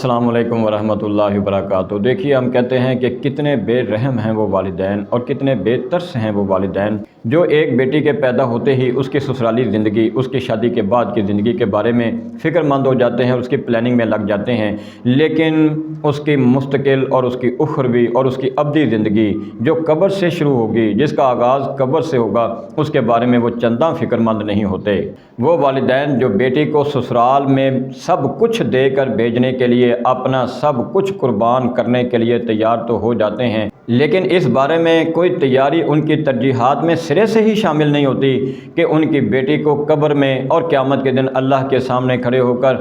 السلام علیکم ورحمۃ اللہ وبرکاتہ۔ دیکھیے، ہم کہتے ہیں کہ کتنے بے رحم ہیں وہ والدین اور کتنے بے ترس ہیں وہ والدین جو ایک بیٹی کے پیدا ہوتے ہی اس کی سسرالی زندگی، اس کی شادی کے بعد کی زندگی کے بارے میں فکر مند ہو جاتے ہیں، اس کی پلاننگ میں لگ جاتے ہیں، لیکن اس کی مستقل اور اس کی اخروی اور اس کی ابدی زندگی جو قبر سے شروع ہوگی، جس کا آغاز قبر سے ہوگا، اس کے بارے میں وہ چنداں فکر مند نہیں ہوتے۔ وہ والدین جو بیٹی کو سسرال میں سب کچھ دے کر بھیجنے کے لیے، اپنا سب کچھ قربان کرنے کے لیے تیار تو ہو جاتے ہیں، لیکن اس بارے میں کوئی تیاری ان کی ترجیحات میں سرے سے ہی شامل نہیں ہوتی کہ ان کی بیٹی کو قبر میں اور قیامت کے دن اللہ کے سامنے کھڑے ہو کر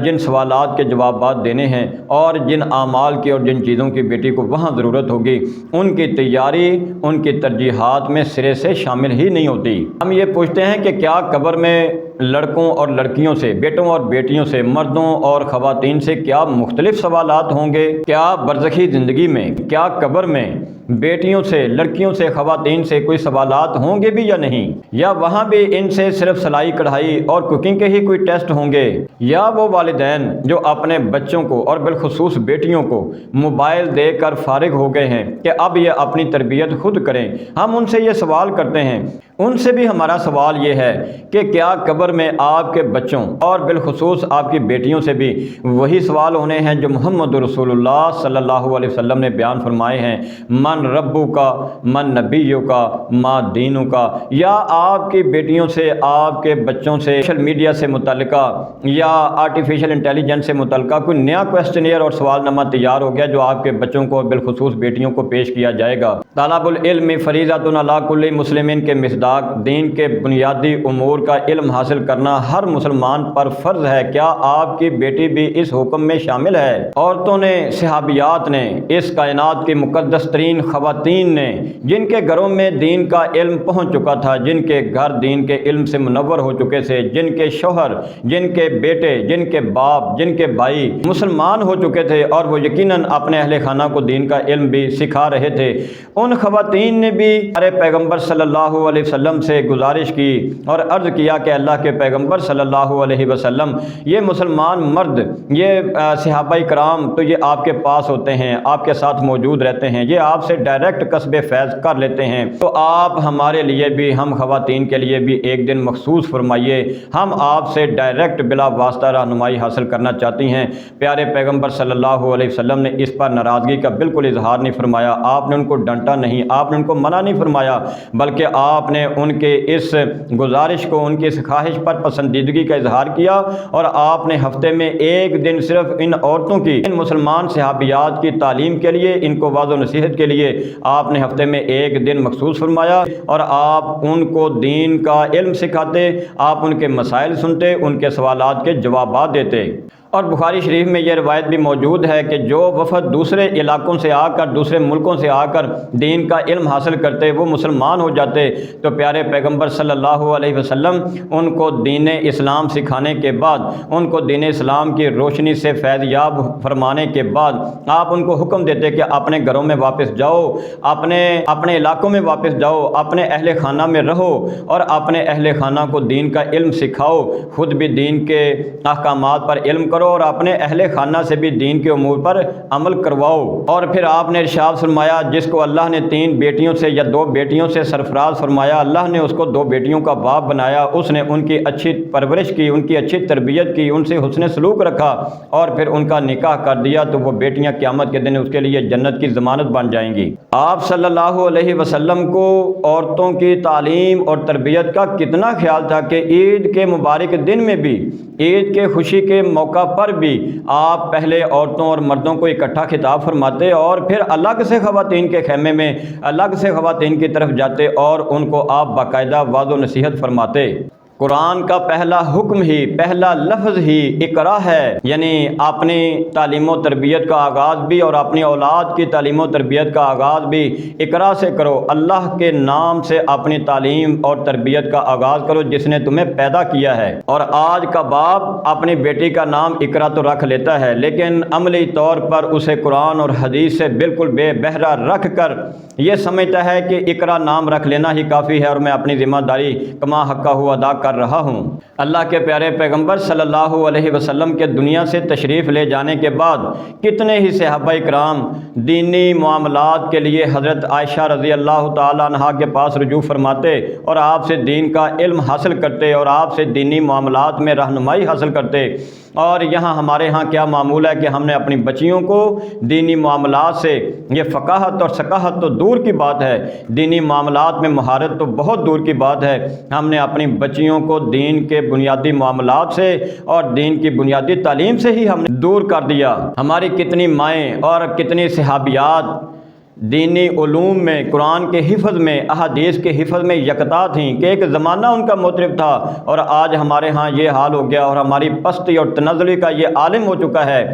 جن سوالات کے جوابات دینے ہیں اور جن اعمال کی اور جن چیزوں کی بیٹی کو وہاں ضرورت ہوگی، ان کی تیاری ان کی ترجیحات میں سرے سے شامل ہی نہیں ہوتی۔ ہم یہ پوچھتے ہیں کہ کیا قبر میں لڑکوں اور لڑکیوں سے، بیٹوں اور بیٹیوں سے، مردوں اور خواتین سے کیا مختلف سوالات ہوں گے؟ کیا برزخی زندگی میں، کیا قبر میں بیٹیوں سے، لڑکیوں سے، خواتین سے کوئی سوالات ہوں گے بھی یا نہیں؟ یا وہاں بھی ان سے صرف سلائی کڑھائی اور کوکنگ کے ہی کوئی ٹیسٹ ہوں گے؟ یا وہ والدین جو اپنے بچوں کو اور بالخصوص بیٹیوں کو موبائل دے کر فارغ ہو گئے ہیں کہ اب یہ اپنی تربیت خود کریں، ہم ان سے یہ سوال کرتے ہیں، ان سے بھی ہمارا سوال یہ ہے کہ کیا قبر میں آپ کے بچوں اور بالخصوص آپ کی بیٹیوں سے بھی وہی سوال ہونے ہیں جو محمد رسول اللہ صلی اللہ علیہ وسلم نے بیان فرمائے ہیں؟ من ربو کا، من نبیوں کا، ما دینوں کا؟ یا آپ کی بیٹیوں سے، آپ کے بچوں سے سوشل میڈیا سے متعلقہ یا آرٹیفیشل انٹیلیجنس سے متعلقہ کوئی نیا کویسچنیئر اور سوال نامہ تیار ہو گیا جو آپ کے بچوں کو بالخصوص بیٹیوں کو پیش کیا جائے گا؟ طالب العلم فریضۃ علی کل مسلم کے مصداق دین کے بنیادی امور کا علم حاصل کرنا ہر مسلمان پر فرض ہے۔ کیا آپ کی بیٹی بھی اس حکم میں شامل ہے؟ عورتوں نے، صحابیات نے، اس کائنات کی مقدس ترین خواتین نے، جن کے گھروں میں دین کا علم پہنچ چکا تھا، جن کے گھر دین کے علم سے منور ہو چکے تھے، جن کے شوہر، جن کے بیٹے، جن کے باپ، جن کے بھائی مسلمان ہو چکے تھے اور وہ یقیناً اپنے اہل خانہ کو دین کا علم بھی سکھا رہے تھے، ان خواتین نے بھی ہمارے پیغمبر صلی اللہ علیہ وسلم سے گزارش کی اور عرض کیا کہ اللہ کے پیغمبر صلی اللہ علیہ وسلم، یہ مسلمان مرد، یہ صحابہ کرام تو یہ آپ کے پاس ہوتے ہیں، آپ کے ساتھ موجود رہتے ہیں، یہ آپ سے ڈائریکٹ قصب فیض کر لیتے ہیں، تو آپ ہمارے لیے بھی، ہم خواتین کے لیے بھی ایک دن مخصوص فرمائیے، ہم آپ سے ڈائریکٹ بلا واسطہ رہنمائی حاصل کرنا چاہتی ہیں۔ پیارے پیغمبر صلی اللہ علیہ وسلم نے اس پر ناراضگی کا بالکل اظہار نہیں فرمایا، آپ نے ان کو ڈانٹا نہیں، آپ نے ان کو منع نہیں فرمایا، بلکہ آپ نے ان کے اس گزارش کو، ان کی اس خواہش پر پسندیدگی کا اظہار کیا اور آپ نے ہفتے میں ایک دن صرف ان عورتوں کی، ان مسلمان صحابیات کی تعلیم کے لیے، ان کو واعظ و نصیحت کے لیے آپ نے ہفتے میں ایک دن مخصوص فرمایا اور آپ ان کو دین کا علم سکھاتے، آپ ان کے مسائل سنتے، ان کے سوالات کے جوابات دیتے۔ اور بخاری شریف میں یہ روایت بھی موجود ہے کہ جو وفد دوسرے علاقوں سے آ کر، دوسرے ملکوں سے آ کر دین کا علم حاصل کرتے، وہ مسلمان ہو جاتے، تو پیارے پیغمبر صلی اللہ علیہ وسلم ان کو دین اسلام سکھانے کے بعد، ان کو دین اسلام کی روشنی سے فیض یاب فرمانے کے بعد آپ ان کو حکم دیتے کہ اپنے گھروں میں واپس جاؤ، اپنے علاقوں میں واپس جاؤ، اپنے اہل خانہ میں رہو اور اپنے اہل خانہ کو دین کا علم سکھاؤ، خود بھی دین کے احکامات پر علم کرو اور اپنے اہل خانہ سے بھی دین کے امور پر عمل کرواؤ۔ اور پھر آپ نے ارشاد فرمایا، جس کو اللہ نے 3 بیٹیوں سے یا 2 بیٹیوں سے سرفراز فرمایا، اللہ نے اس کو 2 بیٹیوں کا باپ بنایا، اس نے ان کی اچھی پرورش کی، ان کی اچھی تربیت کی، ان سے حسن سلوک رکھا اور پھر ان کا نکاح کر دیا، تو وہ بیٹیاں قیامت کے دن اس کے لیے جنت کی ضمانت بن جائیں گی۔ آپ صلی اللہ علیہ وسلم کو عورتوں کی تعلیم اور تربیت کا کتنا خیال تھا کہ عید کے مبارک دن میں بھی، عید کے خوشی کے موقع پر بھی آپ پہلے عورتوں اور مردوں کو اکٹھا خطاب فرماتے اور پھر الگ سے خواتین کے خیمے میں الگ سے خواتین کی طرف جاتے اور ان کو آپ باقاعدہ واعظ و نصیحت فرماتے۔ قرآن کا پہلا حکم ہی، پہلا لفظ ہی اقرا ہے، یعنی اپنی تعلیم و تربیت کا آغاز بھی اور اپنی اولاد کی تعلیم و تربیت کا آغاز بھی اقرا سے کرو، اللہ کے نام سے اپنی تعلیم اور تربیت کا آغاز کرو جس نے تمہیں پیدا کیا ہے۔ اور آج کا باپ اپنی بیٹی کا نام اقرا تو رکھ لیتا ہے، لیکن عملی طور پر اسے قرآن اور حدیث سے بالکل بے بہرا رکھ کر یہ سمجھتا ہے کہ اقرا نام رکھ لینا ہی کافی ہے اور میں اپنی ذمہ داری کما حقہ ادا کر کر رہا ہوں۔ اللہ کے پیارے پیغمبر صلی اللہ علیہ وسلم کے دنیا سے تشریف لے جانے کے بعد کتنے ہی صحابہ کرام دینی معاملات کے لیے حضرت عائشہ رضی اللہ تعالیٰ عنہا کے پاس رجوع فرماتے اور آپ سے دین کا علم حاصل کرتے اور آپ سے دینی معاملات میں رہنمائی حاصل کرتے۔ اور یہاں ہمارے ہاں کیا معمول ہے کہ ہم نے اپنی بچیوں کو دینی معاملات سے، یہ فقاہت اور ثقافت تو دور کی بات ہے، دینی معاملات میں مہارت تو بہت دور کی بات ہے، ہم نے اپنی بچیوں کو دین کے بنیادی معاملات سے اور دین کی بنیادی تعلیم سے ہی ہم نے دور کر دیا۔ ہماری کتنی مائیں اور کتنی صحابیات دینی علوم میں، قرآن کے حفظ میں، احادیث کے حفظ میں یکتا تھیں کہ ایک زمانہ ان کا مطرب تھا، اور آج ہمارے ہاں یہ حال ہو گیا اور ہماری پستی اور تنزلی کا یہ عالم ہو چکا ہے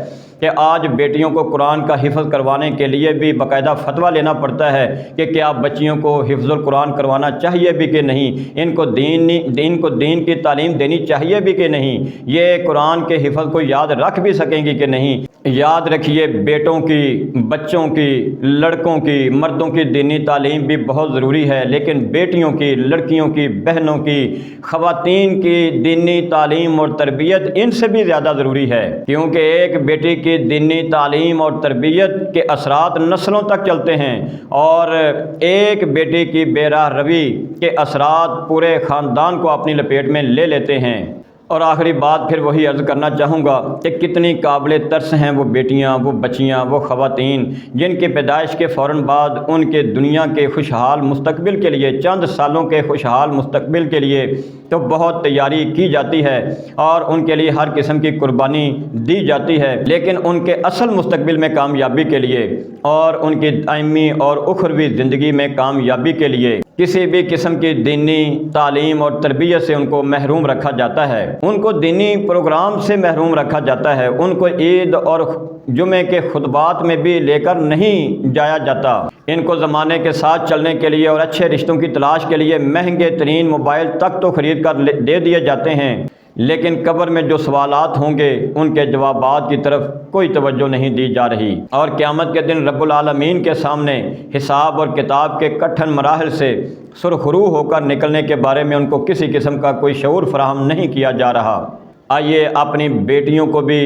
کہ آج بیٹیوں کو قرآن کا حفظ کروانے کے لیے بھی باقاعدہ فتویٰ لینا پڑتا ہے کہ کیا بچیوں کو حفظ القرآن کروانا چاہیے بھی کہ نہیں، ان کو دین کی تعلیم دینی چاہیے بھی کہ نہیں، یہ قرآن کے حفظ کو یاد رکھ بھی سکیں گی کہ نہیں۔ یاد رکھیے، بیٹوں کی، بچوں کی، لڑکوں کی، مردوں کی دینی تعلیم بھی بہت ضروری ہے، لیکن بیٹیوں کی، لڑکیوں کی، بہنوں کی، خواتین کی دینی تعلیم اور تربیت ان سے بھی زیادہ ضروری ہے، کیونکہ ایک بیٹی کی دینی تعلیم اور تربیت کے اثرات نسلوں تک چلتے ہیں، اور ایک بیٹی کی بے راہ روی کے اثرات پورے خاندان کو اپنی لپیٹ میں لے لیتے ہیں۔ اور آخری بات پھر وہی عرض کرنا چاہوں گا کہ کتنی قابل ترس ہیں وہ بیٹیاں، وہ بچیاں، وہ خواتین جن کی پیدائش کے فوراً بعد ان کے دنیا کے خوشحال مستقبل کے لیے، چند سالوں کے خوشحال مستقبل کے لیے تو بہت تیاری کی جاتی ہے اور ان کے لیے ہر قسم کی قربانی دی جاتی ہے، لیکن ان کے اصل مستقبل میں کامیابی کے لیے اور ان کی دائمی اور اخروی زندگی میں کامیابی کے لیے کسی بھی قسم کی دینی تعلیم اور تربیت سے ان کو محروم رکھا جاتا ہے، ان کو دینی پروگرام سے محروم رکھا جاتا ہے، ان کو عید اور جمعے کے خطبات میں بھی لے کر نہیں جایا جاتا، ان کو زمانے کے ساتھ چلنے کے لیے اور اچھے رشتوں کی تلاش کے لیے مہنگے ترین موبائل تک تو خرید کر دے دیے جاتے ہیں، لیکن قبر میں جو سوالات ہوں گے ان کے جوابات کی طرف کوئی توجہ نہیں دی جا رہی، اور قیامت کے دن رب العالمین کے سامنے حساب اور کتاب کے کٹھن مراحل سے سرخرو ہو کر نکلنے کے بارے میں ان کو کسی قسم کا کوئی شعور فراہم نہیں کیا جا رہا۔ آئیے اپنی بیٹیوں کو بھی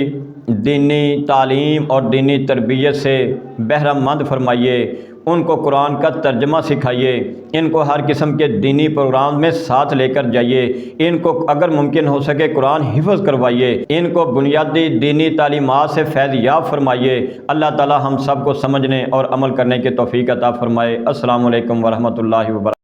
دینی تعلیم اور دینی تربیت سے بہرہ مند فرمائیے، ان کو قرآن کا ترجمہ سکھائیے، ان کو ہر قسم کے دینی پروگرام میں ساتھ لے کر جائیے، ان کو اگر ممکن ہو سکے قرآن حفظ کروائیے، ان کو بنیادی دینی تعلیمات سے فیض یاب فرمائیے۔ اللہ تعالی ہم سب کو سمجھنے اور عمل کرنے کی توفیق عطا فرمائے۔ السلام علیکم ورحمۃ اللہ وبرکاتہ۔